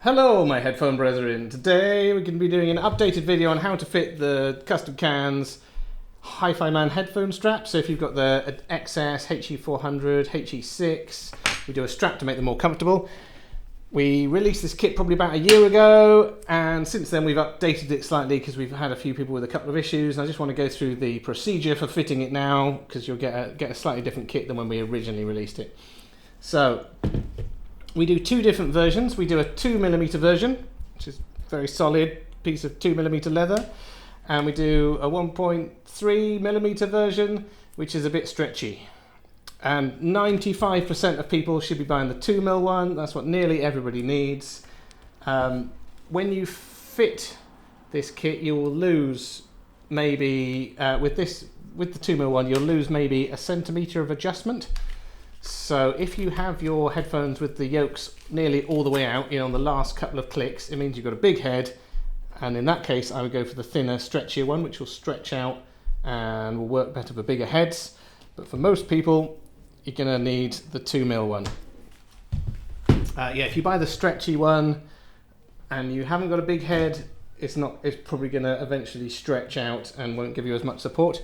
Hello my headphone brethren, today we're going to be doing an updated video on how to fit the custom cans HiFiMan headphone strap. So if you've got the XS, HE400, HE6, we do a strap to make them more comfortable. We released this kit probably about a year ago, and since then we've updated it slightly because we've had a few people with a couple of issues. And I just want to go through the procedure for fitting it now, because you'll get a slightly different kit than when we originally released it. So we do two different versions. We do a 2mm version, which is a very solid piece of 2mm leather, and we do a 1.3mm version, which is a bit stretchy. And 95% of people should be buying the 2mm one. That's what nearly everybody needs. When you fit this kit, you will lose maybe, with the 2mm one, you'll lose maybe a centimetre of adjustment. So if you have your headphones with the yokes nearly all the way out, on the last couple of clicks, it means you've got a big head. And in that case, I would go for the thinner, stretchier one, which will stretch out and will work better for bigger heads. But for most people, you're going to need the 2mm one. If you buy the stretchy one and you haven't got a big head, it's probably going to eventually stretch out and won't give you as much support.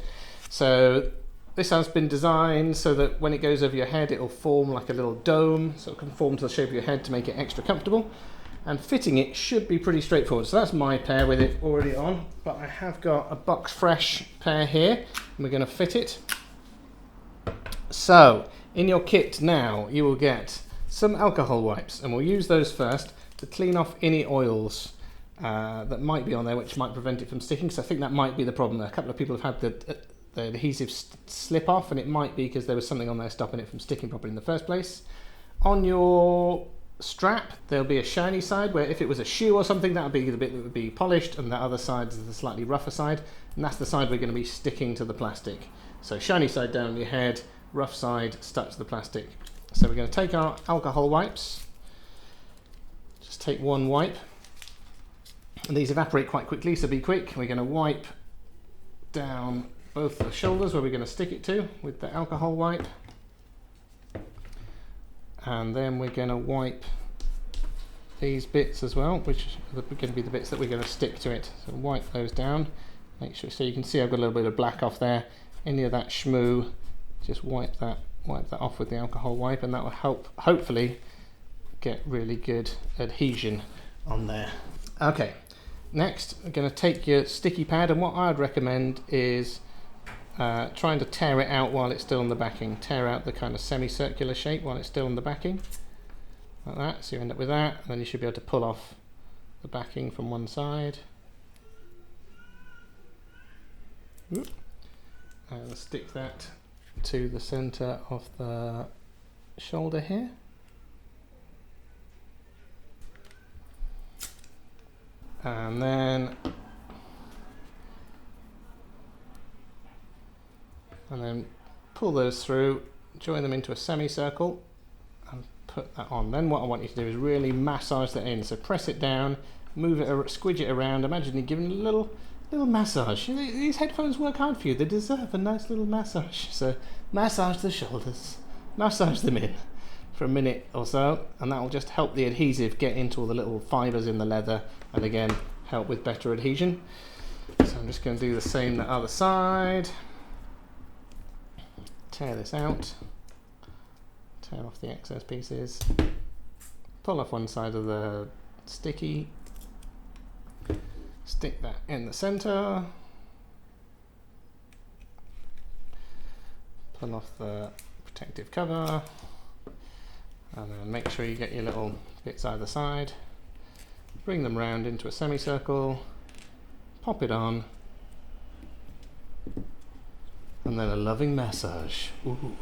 So this has been designed so that when it goes over your head, it will form like a little dome, so it can form to the shape of your head to make it extra comfortable. And fitting it should be pretty straightforward. So that's my pair with it already on, but I have got a box fresh pair here, and we're going to fit it. So in your kit now, you will get some alcohol wipes, and we'll use those first to clean off any oils that might be on there, which might prevent it from sticking. So I think that might be the problem. A couple of people have had the adhesive slip off, and it might be because there was something on there stopping it from sticking properly in the first place. On your strap, there'll be a shiny side where if it was a shoe or something, that would be the bit that would be polished, and the other side is the slightly rougher side, and that's the side we're going to be sticking to the plastic. So shiny side down on your head, rough side stuck to the plastic. So we're going to take our alcohol wipes, just take one wipe, and these evaporate quite quickly, so be quick. We're going to wipe down both the shoulders where we're going to stick it to with the alcohol wipe, and then we're going to wipe these bits as well, which are going to be the bits that we're going to stick to it. So wipe those down, make sure, so you can see I've got a little bit of black off there. Any of that schmoo, just wipe that off with the alcohol wipe, and that will help hopefully get really good adhesion on there. Okay, next I'm going to take your sticky pad, and what I'd recommend is trying to tear it out while it's still on the backing. Tear out the kind of semicircular shape while it's still on the backing, like that. So you end up with that, and then you should be able to pull off the backing from one side. And stick that to the center of the shoulder here. And then pull those through, join them into a semicircle, and put that on. Then what I want you to do is really massage that in. So press it down, move it, squidge it around. Imagine you're giving it a little massage. These headphones work hard for you. They deserve a nice little massage. So massage the shoulders, massage them in for a minute or so, and that will just help the adhesive get into all the little fibers in the leather, and again help with better adhesion. So I'm just going to do the same the other side. Tear this out, tear off the excess pieces, pull off one side of the sticky, stick that in the center, pull off the protective cover, and then make sure you get your little bits either side, bring them round into a semicircle, pop it on, and then a loving massage. Ooh,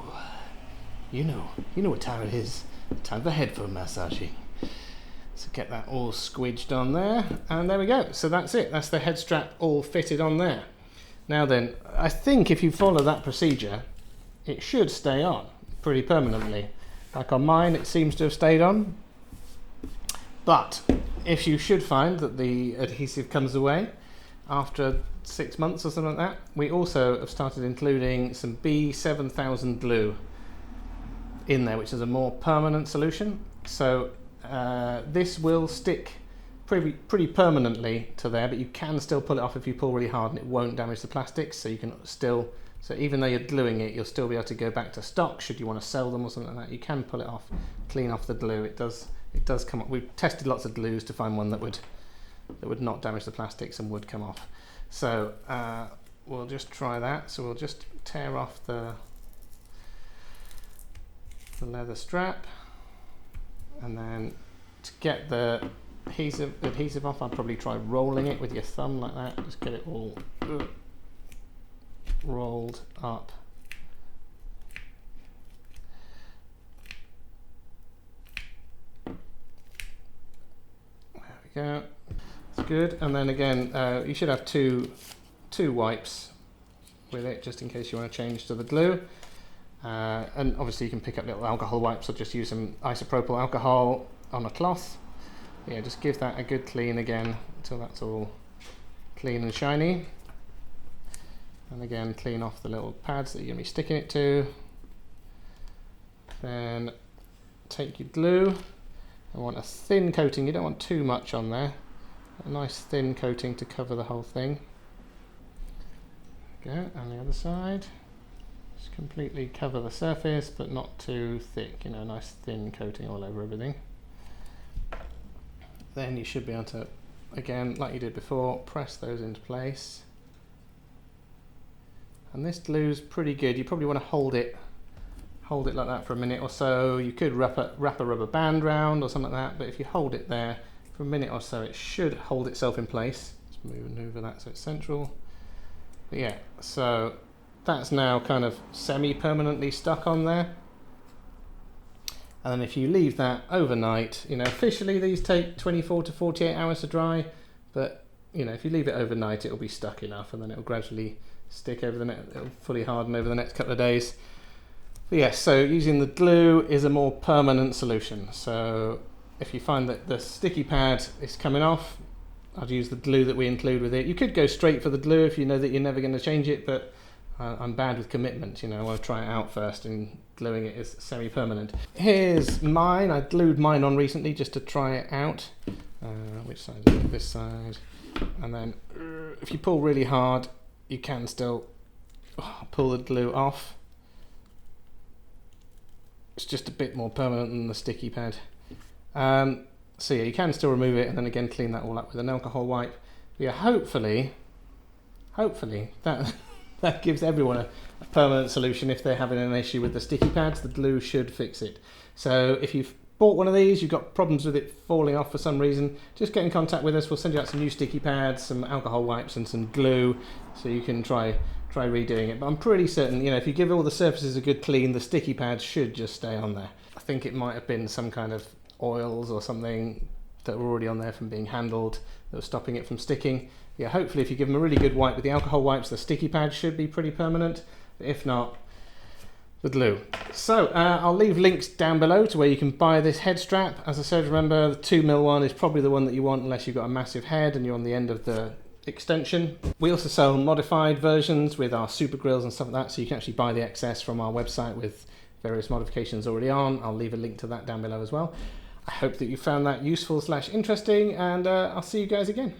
you know what time it is. Time for headphone massaging. So get that all squidged on there, and there we go. So that's it. That's the head strap all fitted on there. Now then, I think if you follow that procedure, it should stay on pretty permanently. Like on mine, it seems to have stayed on. But if you should find that the adhesive comes away after 6 months or something like that, we also have started including some B7000 glue in there, which is a more permanent solution. So this will stick pretty permanently to there, but you can still pull it off if you pull really hard and it won't damage the plastics. So you can still, so even though you're gluing it, you'll still be able to go back to stock should you want to sell them or something like that. You can pull it off, clean off the glue. It does come up. We've tested lots of glues to find one that would not damage the plastics and would come off. So we'll just try that. So we'll just tear off the leather strap, and then to get the adhesive off, I'd probably try rolling it with your thumb like that. Just get it all rolled up. There we go. It's good. And then again, you should have two wipes with it, just in case you want to change to the glue. And obviously you can pick up little alcohol wipes or just use some isopropyl alcohol on a cloth. Yeah, just give that a good clean again until that's all clean and shiny. And again, clean off the little pads that you're going to be sticking it to. Then take your glue. I want a thin coating, you don't want too much on there. A nice thin coating to cover the whole thing. There we go, and the other side. Just completely cover the surface, but not too thick, you know, a nice thin coating all over everything. Then you should be able to, again, like you did before, press those into place. And this glue's pretty good. You probably want to hold it like that for a minute or so. You could wrap a rubber band round or something like that, but if you hold it there for a minute or so, it should hold itself in place. Let's maneuver that so it's central. But yeah, so that's now kind of semi-permanently stuck on there. And then if you leave that overnight, you know, officially these take 24 to 48 hours to dry, but you know, if you leave it overnight, it'll be stuck enough, and then it'll gradually stick over it'll fully harden over the next couple of days. But yes, so using the glue is a more permanent solution. So if you find that the sticky pad is coming off, I'd use the glue that we include with it. You could go straight for the glue if you know that you're never going to change it, but I'm bad with commitment, you know, I want to try it out first, and gluing it is semi-permanent. Here's mine. I glued mine on recently just to try it out. Which side is it? This side. And then if you pull really hard, you can still pull the glue off. It's just a bit more permanent than the sticky pad. So yeah, you can still remove it and then again clean that all up with an alcohol wipe. But yeah, hopefully that gives everyone a permanent solution. If they're having an issue with the sticky pads, the glue should fix it. So if you've bought one of these, you've got problems with it falling off for some reason, just get in contact with us. We'll send you out some new sticky pads, some alcohol wipes and some glue, so you can try redoing it. But I'm pretty certain, you know, if you give all the surfaces a good clean, the sticky pads should just stay on there. I think it might have been some kind of oils or something that were already on there from being handled that was stopping it from sticking. Yeah, hopefully if you give them a really good wipe with the alcohol wipes, the sticky pads should be pretty permanent. But if not, the glue. So I'll leave links down below to where you can buy this head strap. As I said, remember the 2mm one is probably the one that you want unless you've got a massive head and you're on the end of the extension. We also sell modified versions with our super grills and stuff like that, so you can actually buy the XS from our website with various modifications already on. I'll leave a link to that down below as well. I hope that you found that useful / interesting, and I'll see you guys again.